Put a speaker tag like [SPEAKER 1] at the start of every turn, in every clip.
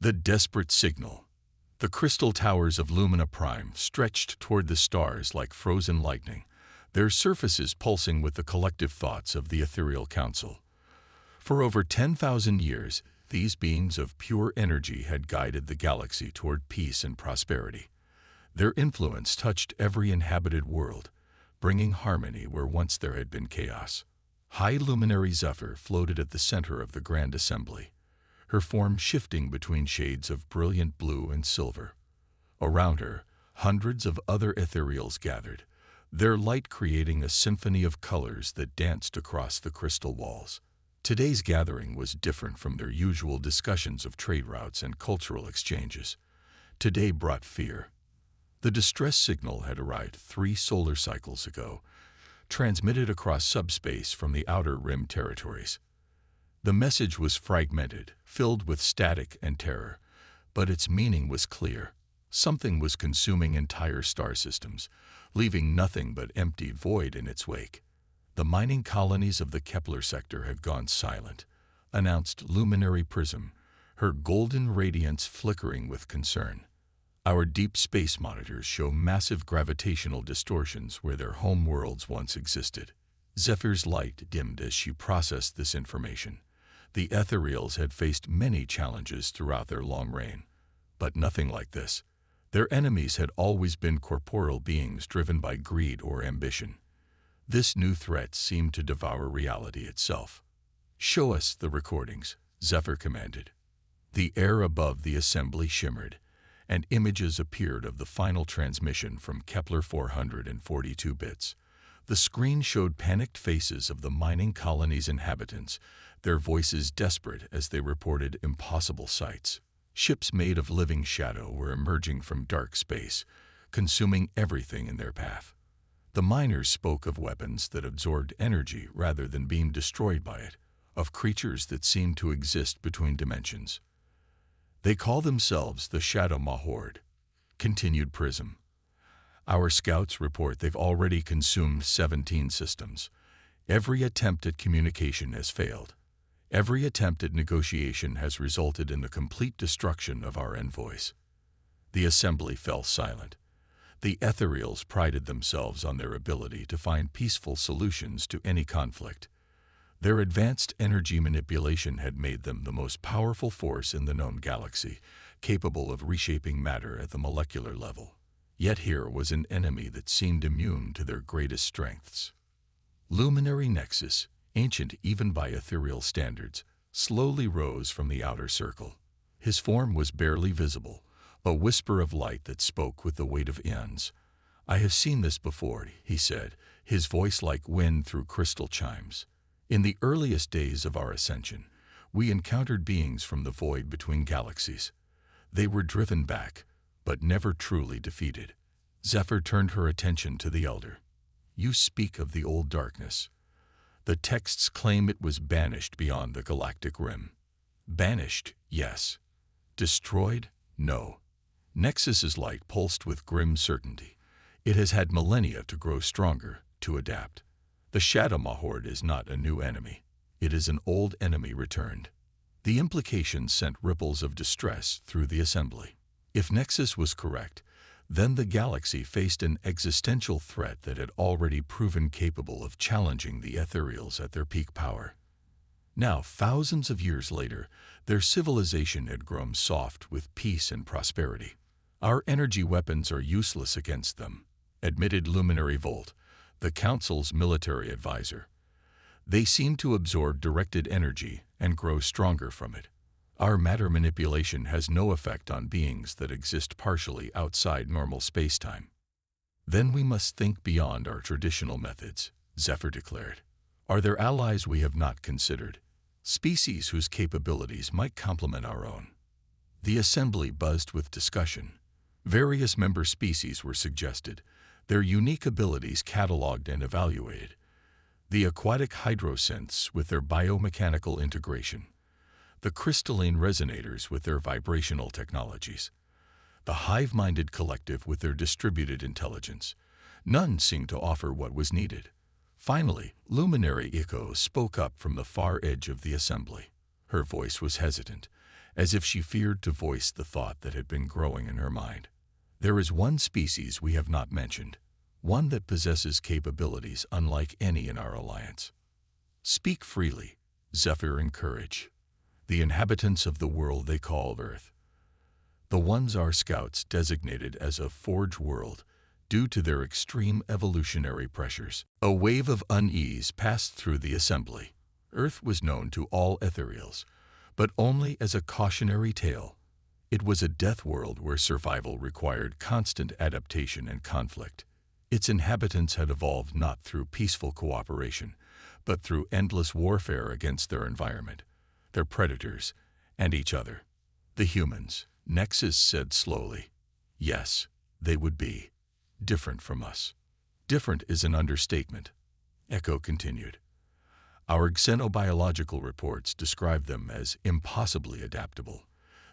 [SPEAKER 1] The desperate signal. The crystal towers of Lumina Prime stretched toward the stars like frozen lightning, their surfaces pulsing with the collective thoughts of the Ethereal Council. For over 10,000 years, these beings of pure energy had guided the galaxy toward peace and prosperity. Their influence touched every inhabited world, bringing harmony where once there had been chaos. High Luminary Zephyr floated at the center of the Grand Assembly, her form shifting between shades of brilliant blue and silver. Around her, hundreds of other ethereals gathered, their light creating a symphony of colors that danced across the crystal walls. Today's gathering was different from their usual discussions of trade routes and cultural exchanges. Today brought fear. The distress signal had arrived 3 solar cycles ago, transmitted across subspace from the Outer Rim territories. The message was fragmented, filled with static and terror, but its meaning was clear. Something was consuming entire star systems, leaving nothing but empty void in its wake. The mining colonies of the Kepler sector have gone silent, announced Luminary Prism, her golden radiance flickering with concern. Our deep space monitors show massive gravitational distortions where their home worlds once existed. Zephyr's light dimmed as she processed this information. The ethereals had faced many challenges throughout their long reign, but nothing like this. Their enemies had always been corporeal beings driven by greed or ambition. This new threat seemed to devour reality itself. "Show us the recordings," Zephyr commanded. The air above the assembly shimmered, and images appeared of the final transmission from Kepler 442 bits. The screen showed panicked faces of the mining colony's inhabitants, their voices desperate as they reported impossible sights. Ships made of living shadow were emerging from dark space, consuming everything in their path. The miners spoke of weapons that absorbed energy rather than being destroyed by it, of creatures that seemed to exist between dimensions. "They call themselves the Shadow Mahord," continued Prism. "Our scouts report they've already consumed 17 systems. Every attempt at communication has failed. Every attempt at negotiation has resulted in the complete destruction of our envoys." The assembly fell silent. The ethereals prided themselves on their ability to find peaceful solutions to any conflict. Their advanced energy manipulation had made them the most powerful force in the known galaxy, capable of reshaping matter at the molecular level. Yet here was an enemy that seemed immune to their greatest strengths. Luminary Nexus, ancient even by ethereal standards, slowly rose from the outer circle. His form was barely visible, a whisper of light that spoke with the weight of eons. "I have seen this before," he said, his voice like wind through crystal chimes. "In the earliest days of our ascension, we encountered beings from the void between galaxies. They were driven back, but never truly defeated." Zephyr turned her attention to the Elder. "You speak of the old darkness. The texts claim it was banished beyond the galactic rim." "Banished, yes. Destroyed, no." Nexus's light pulsed with grim certainty. "It has had millennia to grow stronger, to adapt. The Shadow Mahord is not a new enemy. It is an old enemy returned." The implication sent ripples of distress through the assembly. If Nexus was correct, then the galaxy faced an existential threat that had already proven capable of challenging the ethereals at their peak power. Now, thousands of years later, their civilization had grown soft with peace and prosperity. "Our energy weapons are useless against them," admitted Luminary Volt, the Council's military advisor. "They seem to absorb directed energy and grow stronger from it. Our matter manipulation has no effect on beings that exist partially outside normal spacetime." "Then we must think beyond our traditional methods," Zephyr declared. "Are there allies we have not considered? Species whose capabilities might complement our own?" The assembly buzzed with discussion. Various member species were suggested, their unique abilities cataloged and evaluated. The aquatic hydrosynths with their biomechanical integration, the crystalline resonators with their vibrational technologies, the hive-minded collective with their distributed intelligence. None seemed to offer what was needed. Finally, Luminary Echo spoke up from the far edge of the assembly. Her voice was hesitant, as if she feared to voice the thought that had been growing in her mind. There is one species we have not mentioned, one that possesses capabilities unlike any in our alliance. Speak freely, Zephyr encouraged. The inhabitants of the world they call Earth. The ones our scouts designated as a forge world due to their extreme evolutionary pressures. A wave of unease passed through the assembly. Earth was known to all ethereals, but only as a cautionary tale. It was a death world where survival required constant adaptation and conflict. Its inhabitants had evolved not through peaceful cooperation, but through endless warfare against their environment, their predators, and each other. The humans, Nexus said slowly. Yes, they would be. Different from us. Different is an understatement. Echo continued. Our xenobiological reports describe them as impossibly adaptable.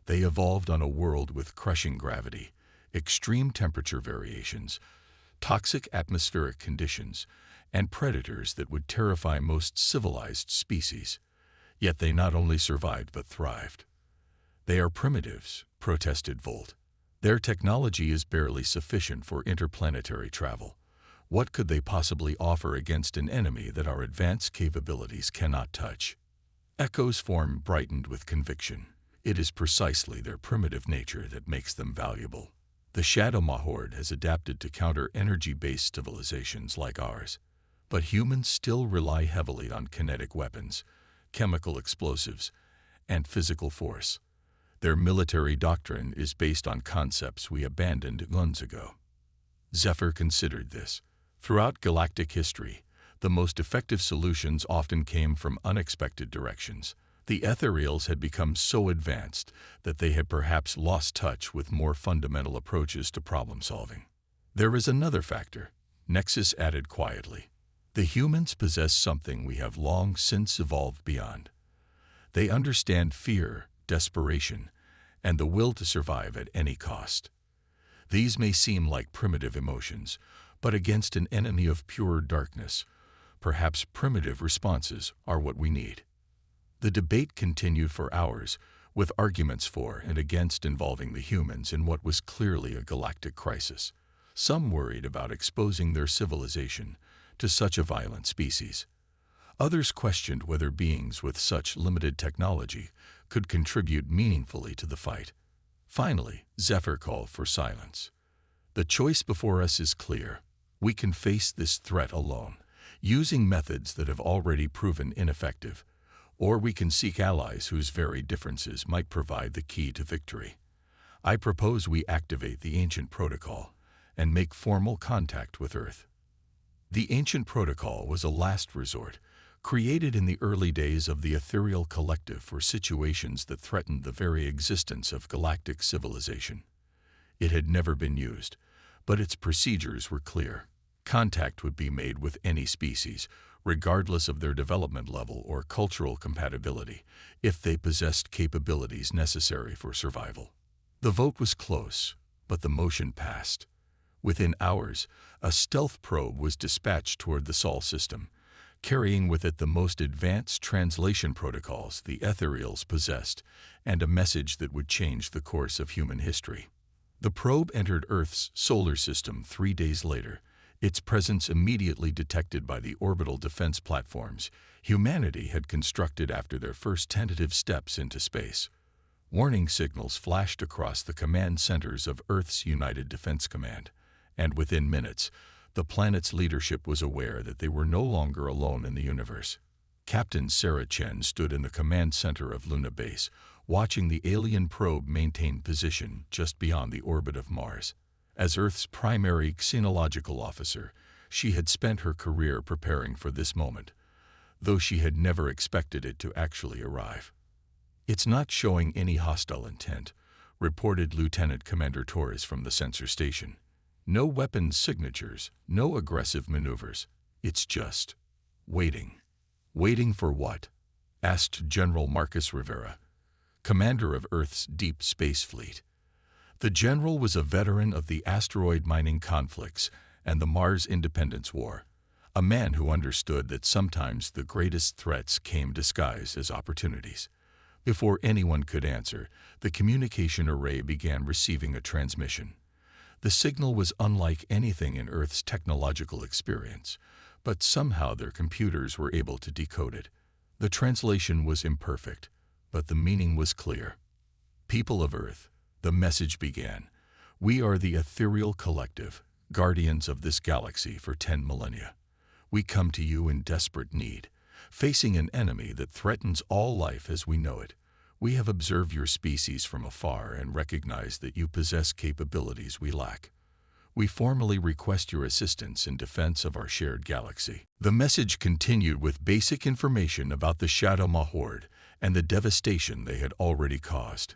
[SPEAKER 1] They evolved on a world with crushing gravity, extreme temperature variations, toxic atmospheric conditions, and predators that would terrify most civilized species. Yet they not only survived but thrived. They are primitives, protested Volt. Their technology is barely sufficient for interplanetary travel. What could they possibly offer against an enemy that our advanced capabilities cannot touch? Echo's form brightened with conviction. It is precisely their primitive nature that makes them valuable. The Shadow Mahord has adapted to counter energy-based civilizations like ours, but humans still rely heavily on kinetic weapons, chemical explosives, and physical force. Their military doctrine is based on concepts we abandoned eons ago. Zephyr considered this. Throughout galactic history, the most effective solutions often came from unexpected directions. The ethereals had become so advanced that they had perhaps lost touch with more fundamental approaches to problem-solving. There is another factor, Nexus added quietly. The humans possess something we have long since evolved beyond. They understand fear, desperation, and the will to survive at any cost. These may seem like primitive emotions, but against an enemy of pure darkness, perhaps primitive responses are what we need. The debate continued for hours, with arguments for and against involving the humans in what was clearly a galactic crisis. Some worried about exposing their civilization to such a violent species. Others questioned whether beings with such limited technology could contribute meaningfully to the fight. Finally, Zephyr called for silence. The choice before us is clear. We can face this threat alone, using methods that have already proven ineffective, or we can seek allies whose very differences might provide the key to victory. I propose we activate the Ancient Protocol and make formal contact with Earth. The Ancient Protocol was a last resort, created in the early days of the Ethereal Collective for situations that threatened the very existence of galactic civilization. It had never been used, but its procedures were clear. Contact would be made with any species, regardless of their development level or cultural compatibility, if they possessed capabilities necessary for survival. The vote was close, but the motion passed. Within hours, a stealth probe was dispatched toward the Sol system, carrying with it the most advanced translation protocols the ethereals possessed and a message that would change the course of human history. The probe entered Earth's solar system 3 days later, its presence immediately detected by the orbital defense platforms humanity had constructed after their first tentative steps into space. Warning signals flashed across the command centers of Earth's United Defense Command, and within minutes, the planet's leadership was aware that they were no longer alone in the universe. Captain Sarah Chen stood in the command center of Luna Base, watching the alien probe maintain position just beyond the orbit of Mars. As Earth's primary xenological officer, she had spent her career preparing for this moment, though she had never expected it to actually arrive. "It's not showing any hostile intent," reported Lieutenant Commander Torres from the sensor station. "No weapons signatures, no aggressive maneuvers. It's just waiting." "Waiting for what?" asked General Marcus Rivera, commander of Earth's Deep Space Fleet. The general was a veteran of the asteroid mining conflicts and the Mars Independence War, a man who understood that sometimes the greatest threats came disguised as opportunities. Before anyone could answer, the communication array began receiving a transmission. The signal was unlike anything in Earth's technological experience, but somehow their computers were able to decode it. The translation was imperfect, but the meaning was clear. People of Earth, the message began. We are the ethereal collective, guardians of this galaxy for 10 millennia. We come to you in desperate need, facing an enemy that threatens all life as we know it. We have observed your species from afar and recognize that you possess capabilities we lack. We formally request your assistance in defense of our shared galaxy. The message continued with basic information about the Shadow Maw horde and the devastation they had already caused.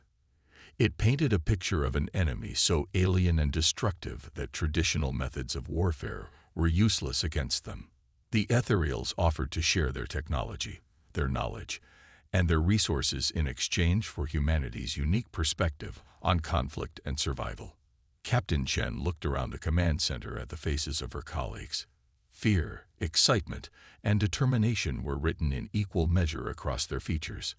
[SPEAKER 1] It painted a picture of an enemy so alien and destructive that traditional methods of warfare were useless against them. The Ethereals offered to share their technology, their knowledge, and their resources in exchange for humanity's unique perspective on conflict and survival. Captain Chen looked around the command center at the faces of her colleagues. Fear, excitement, and determination were written in equal measure across their features.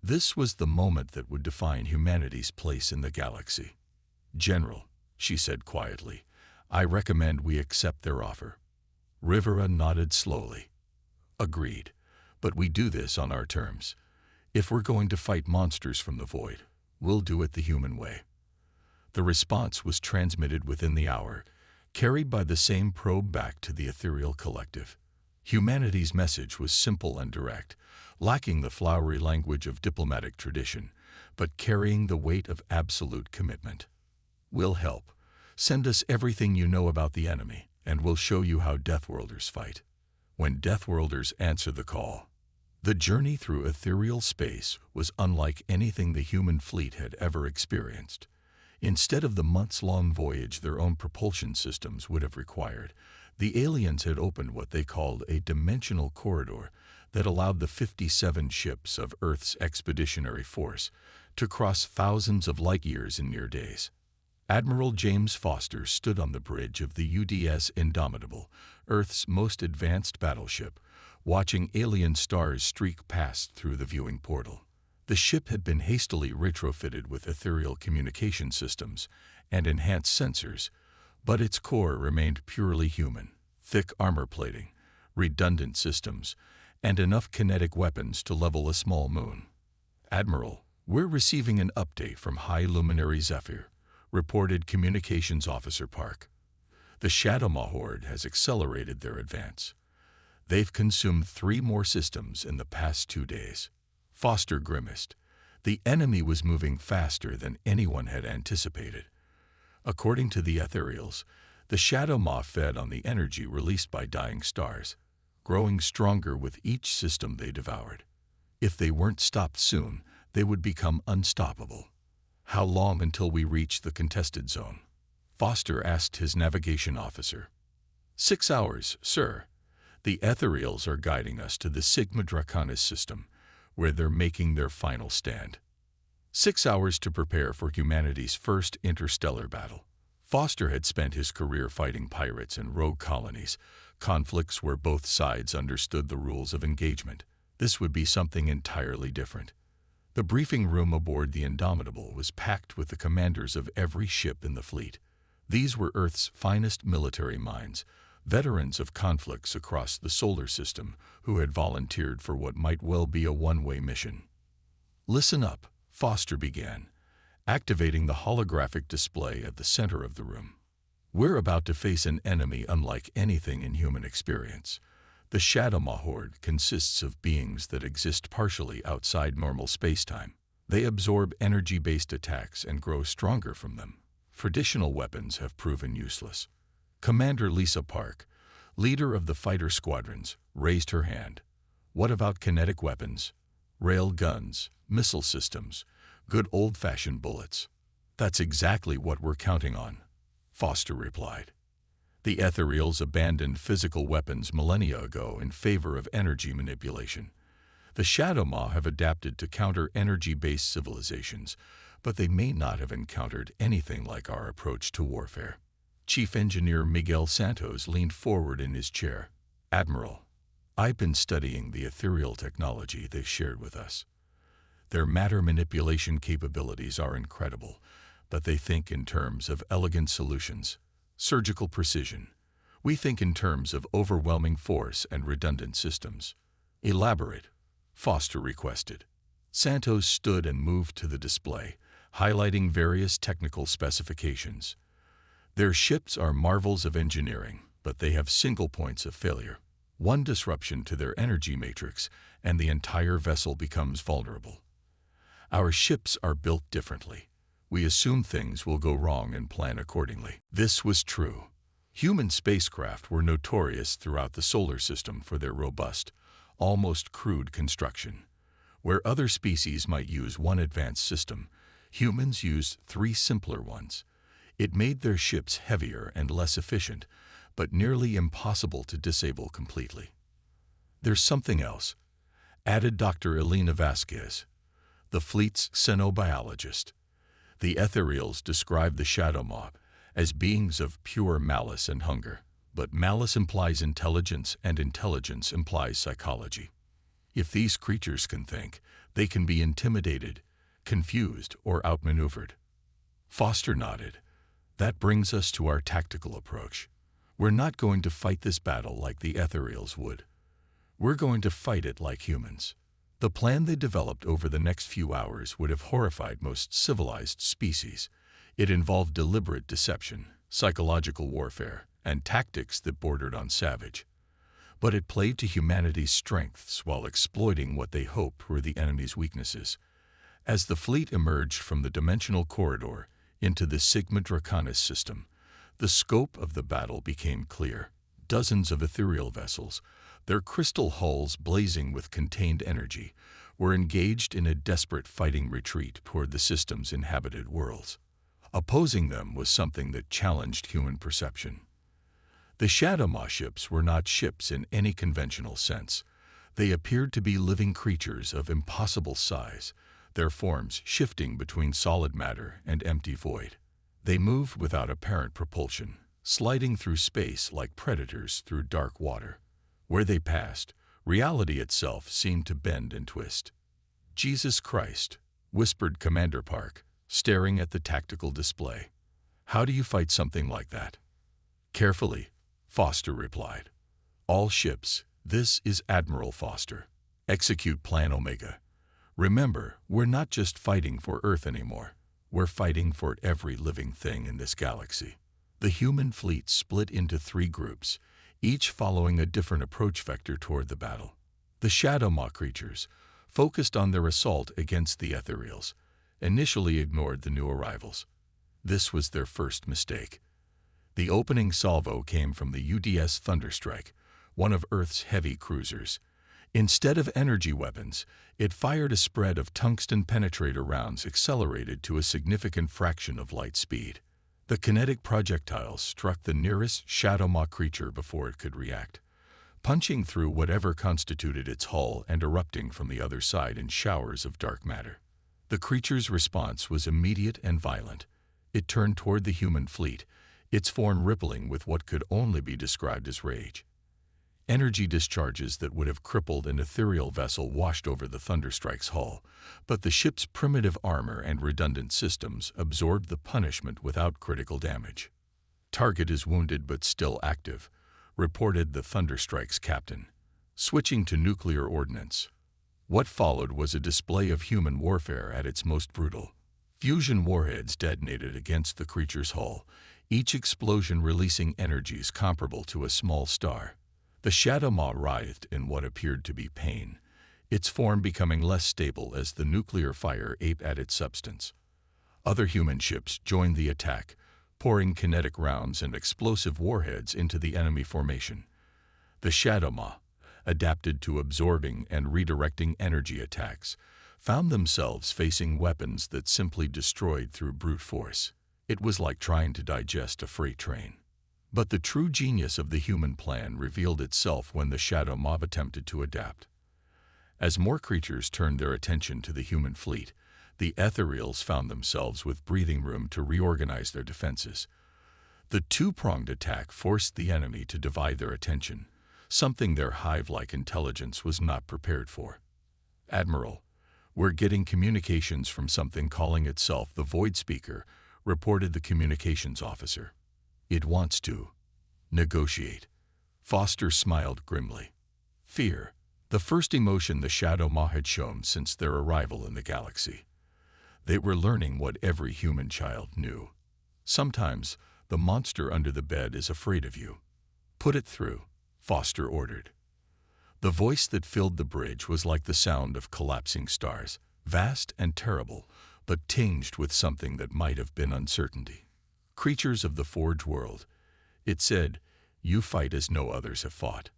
[SPEAKER 1] This was the moment that would define humanity's place in the galaxy. "General," she said quietly, "I recommend we accept their offer." Rivera nodded slowly. "Agreed, but we do this on our terms. If we're going to fight monsters from the void, we'll do it the human way." The response was transmitted within the hour, carried by the same probe back to the ethereal collective. Humanity's message was simple and direct, lacking the flowery language of diplomatic tradition, but carrying the weight of absolute commitment. "We'll help. Send us everything you know about the enemy, and we'll show you how Deathworlders fight." When Deathworlders answered the call, the journey through ethereal space was unlike anything the human fleet had ever experienced. Instead of the months-long voyage their own propulsion systems would have required, the aliens had opened what they called a dimensional corridor that allowed the 57 ships of Earth's expeditionary force to cross thousands of light-years in mere days. Admiral James Foster stood on the bridge of the UDS Indomitable, Earth's most advanced battleship, watching alien stars streak past through the viewing portal. The ship had been hastily retrofitted with ethereal communication systems and enhanced sensors, but its core remained purely human. Thick armor plating, redundant systems, and enough kinetic weapons to level a small moon. "Admiral, we're receiving an update from High Luminary Zephyr," reported Communications Officer Park. "The Shadow Maw horde has accelerated their advance. They've consumed 3 more systems in the past 2 days." Foster grimaced. The enemy was moving faster than anyone had anticipated. According to the Ethereals, the Shadow Maw fed on the energy released by dying stars, growing stronger with each system they devoured. If they weren't stopped soon, they would become unstoppable. "How long until we reach the contested zone?" Foster asked his navigation officer. 6 hours, sir. The Ethereals are guiding us to the Sigma Draconis system, where they're making their final stand. 6 hours to prepare for humanity's first interstellar battle. Foster had spent his career fighting pirates and rogue colonies, conflicts where both sides understood the rules of engagement. This would be something entirely different. The briefing room aboard the Indomitable was packed with the commanders of every ship in the fleet. These were Earth's finest military minds, veterans of conflicts across the solar system who had volunteered for what might well be a one-way mission. "Listen up," Foster began, activating the holographic display at the center of the room. "We're about to face an enemy unlike anything in human experience. The Shadow Maw horde consists of beings that exist partially outside normal spacetime. They absorb energy-based attacks and grow stronger from them. Traditional weapons have proven useless." Commander Lisa Park, leader of the fighter squadrons, raised her hand. "What about kinetic weapons? Rail guns, missile systems, good old-fashioned bullets." "That's exactly what we're counting on," Foster replied. "The Ethereals abandoned physical weapons millennia ago in favor of energy manipulation. The Shadow Maw have adapted to counter energy-based civilizations, but they may not have encountered anything like our approach to warfare." Chief Engineer Miguel Santos leaned forward in his chair. "Admiral, I've been studying the ethereal technology they've shared with us. Their matter manipulation capabilities are incredible, but they think in terms of elegant solutions, surgical precision. We think in terms of overwhelming force and redundant systems. Elaborate, Foster requested. Santos stood and moved to the display, highlighting various technical specifications. Their ships are marvels of engineering, but they have single points of failure. One disruption to their energy matrix, and the entire vessel becomes vulnerable. Our ships are built differently. We assume things will go wrong and plan accordingly. This was true. Human spacecraft were notorious throughout the solar system for their robust, almost crude construction. Where other species might use one advanced system, humans used 3 simpler ones. It made their ships heavier and less efficient, but nearly impossible to disable completely. There's something else, added Dr. Elena Vasquez, the fleet's xenobiologist. The ethereals describe the shadow mob as beings of pure malice and hunger, but malice implies intelligence and intelligence implies psychology. If these creatures can think, they can be intimidated, confused, or outmaneuvered. Foster nodded. That brings us to our tactical approach. We're not going to fight this battle like the ethereals would. We're going to fight it like humans. The plan they developed over the next few hours would have horrified most civilized species. It involved deliberate deception, psychological warfare, and tactics that bordered on savage. But it played to humanity's strengths while exploiting what they hoped were the enemy's weaknesses. As the fleet emerged from the dimensional corridor into the Sigma Draconis system, the scope of the battle became clear. Dozens of ethereal vessels, their crystal hulls blazing with contained energy, were engaged in a desperate fighting retreat toward the system's inhabited worlds. Opposing them was something that challenged human perception. The Shadowmaw ships were not ships in any conventional sense. They appeared to be living creatures of impossible size, their forms shifting between solid matter and empty void. They moved without apparent propulsion, sliding through space like predators through dark water. Where they passed, reality itself seemed to bend and twist. "Jesus Christ," whispered Commander Park, staring at the tactical display. "How do you fight something like that?" "Carefully," Foster replied. "All ships, this is Admiral Foster. Execute Plan Omega. Remember, we're not just fighting for Earth anymore. We're fighting for every living thing in this galaxy." The human fleet split into 3 groups, each following a different approach vector toward the battle. The Shadowmaw creatures, focused on their assault against the ethereals, initially ignored the new arrivals. This was their first mistake. The opening salvo came from the UDS Thunderstrike, one of Earth's heavy cruisers. Instead of energy weapons, it fired a spread of tungsten penetrator rounds accelerated to a significant fraction of light speed. The kinetic projectiles struck the nearest Shadowmaw creature before it could react, punching through whatever constituted its hull and erupting from the other side in showers of dark matter. The creature's response was immediate and violent. It turned toward the human fleet, its form rippling with what could only be described as rage. Energy discharges that would have crippled an ethereal vessel washed over the Thunderstrike's hull, but the ship's primitive armor and redundant systems absorbed the punishment without critical damage. "Target is wounded but still active," reported the Thunderstrike's captain. Switching to nuclear ordnance. What followed was a display of human warfare at its most brutal. Fusion warheads detonated against the creature's hull, each explosion releasing energies comparable to a small star. The Shadowmaw writhed in what appeared to be pain, its form becoming less stable as the nuclear fire ate at its substance. Other human ships joined the attack, pouring kinetic rounds and explosive warheads into the enemy formation. The Shadowmaw, adapted to absorbing and redirecting energy attacks, found themselves facing weapons that simply destroyed through brute force. It was like trying to digest a freight train. But the true genius of the human plan revealed itself when the Shadowmaw attempted to adapt. As more creatures turned their attention to the human fleet, the ethereals found themselves with breathing room to reorganize their defenses. The 2-pronged attack forced the enemy to divide their attention, something their hive-like intelligence was not prepared for. "Admiral, "We're getting communications from something calling itself the Void Speaker," reported the communications officer. "It wants to negotiate." Foster smiled grimly. Fear, the first emotion the Shadow Maw had shown since their arrival in the galaxy. They were learning what every human child knew. Sometimes, the monster under the bed is afraid of you. "Put it through," Foster ordered. The voice that filled the bridge was like the sound of collapsing stars, vast and terrible, but tinged with something that might have been uncertainty. "Creatures of the Forge world," it said, "you fight as no others have fought.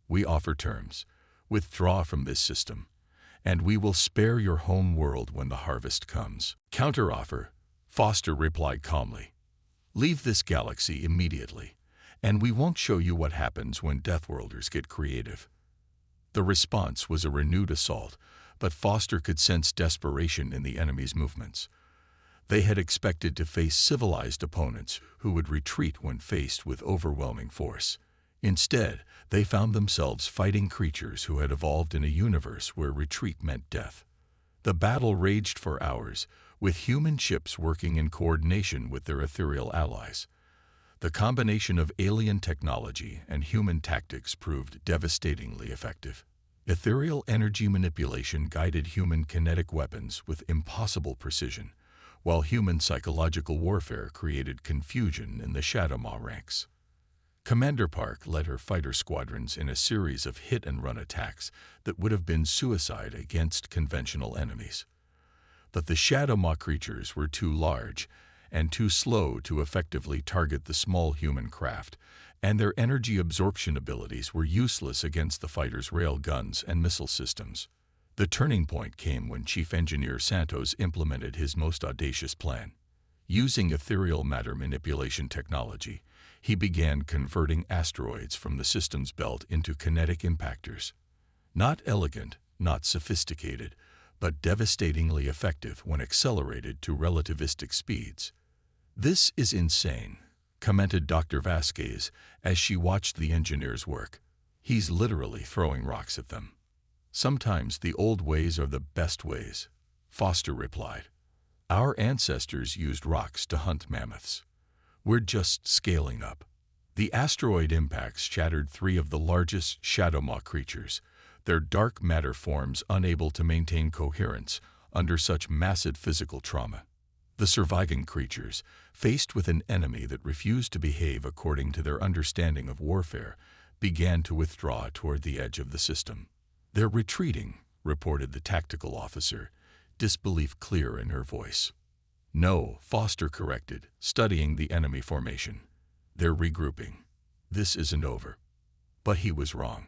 [SPEAKER 1] We offer terms. Withdraw from this system, and we will spare your home world when the harvest comes." "Counteroffer," Foster replied calmly. "Leave this galaxy immediately, and we won't show you what happens when Deathworlders get creative." The response was a renewed assault, but Foster could sense desperation in the enemy's movements. They had expected to face civilized opponents who would retreat when faced with overwhelming force. Instead, they found themselves fighting creatures who had evolved in a universe where retreat meant death. The battle raged for hours, with human ships working in coordination with their ethereal allies. The combination of alien technology and human tactics proved devastatingly effective. Ethereal energy manipulation guided human kinetic weapons with impossible precision, while human psychological warfare created confusion in the Shadow Maw ranks. Commander Park led her fighter squadrons in a series of hit-and-run attacks that would have been suicide against conventional enemies. But the Shadow Maw creatures were too large and too slow to effectively target the small human craft, and their energy absorption abilities were useless against the fighters' rail guns and missile systems. The turning point came when Chief Engineer Santos implemented his most audacious plan. Using ethereal matter manipulation technology, he began converting asteroids from the system's belt into kinetic impactors. Not elegant, not sophisticated, but devastatingly effective when accelerated to relativistic speeds. "This is insane," commented Dr. Vasquez as she watched the engineers work. "He's literally throwing rocks at them." "Sometimes the old ways are the best ways," Foster replied. "Our ancestors used rocks to hunt mammoths. We're just scaling up." The asteroid impacts shattered 3 of the largest Shadow Maw creatures, their dark matter forms unable to maintain coherence under such massive physical trauma. The surviving creatures, faced with an enemy that refused to behave according to their understanding of warfare, began to withdraw toward the edge of the system. "They're retreating," reported the tactical officer, disbelief clear in her voice. "No," Foster corrected, studying the enemy formation. "They're regrouping. This isn't over." But he was wrong.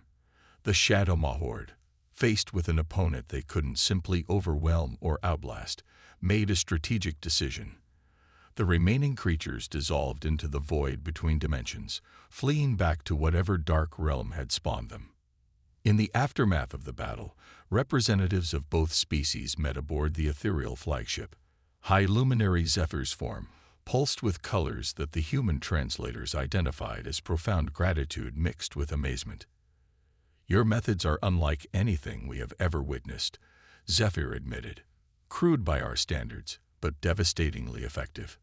[SPEAKER 1] The Shadow Maw horde, faced with an opponent they couldn't simply overwhelm or outlast, made a strategic decision. The remaining creatures dissolved into the void between dimensions, fleeing back to whatever dark realm had spawned them. In the aftermath of the battle, representatives of both species met aboard the ethereal flagship. High luminary Zephyr's form pulsed with colors that the human translators identified as profound gratitude mixed with amazement. "Your methods are unlike anything we have ever witnessed," Zephyr admitted. "Crude by our standards, but devastatingly effective."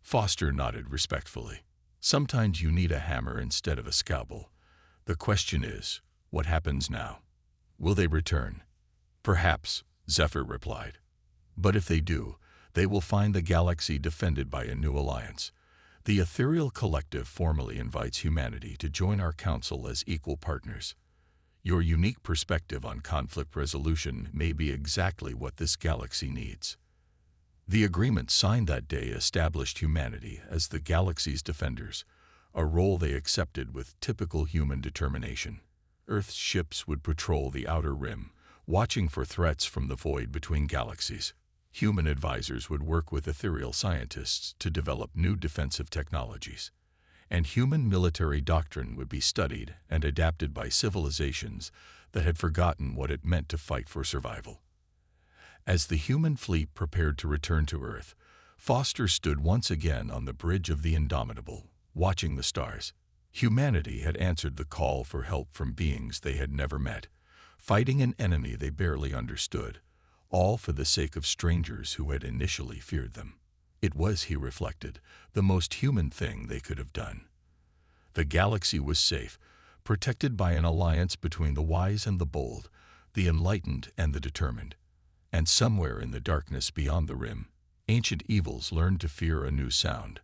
[SPEAKER 1] Foster nodded respectfully. "Sometimes you need a hammer instead of a scalpel. The question is, what happens now? Will they return?" "Perhaps," Zephyr replied. "But if they do, they will find the galaxy defended by a new alliance. The Ethereal Collective formally invites humanity to join our council as equal partners. Your unique perspective on conflict resolution may be exactly what this galaxy needs." The agreement signed that day established humanity as the galaxy's defenders, a role they accepted with typical human determination. Earth's ships would patrol the outer rim, watching for threats from the void between galaxies. Human advisors would work with ethereal scientists to develop new defensive technologies, and human military doctrine would be studied and adapted by civilizations that had forgotten what it meant to fight for survival. As the human fleet prepared to return to Earth, Foster stood once again on the bridge of the Indomitable, watching the stars. Humanity had answered the call for help from beings they had never met, fighting an enemy they barely understood, all for the sake of strangers who had initially feared them. It was, he reflected, the most human thing they could have done. The galaxy was safe, protected by an alliance between the wise and the bold, the enlightened and the determined. And somewhere in the darkness beyond the rim, ancient evils learned to fear a new sound,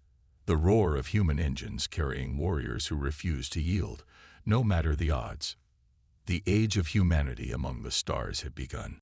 [SPEAKER 1] the roar of human engines carrying warriors who refused to yield, no matter the odds. The age of humanity among the stars had begun.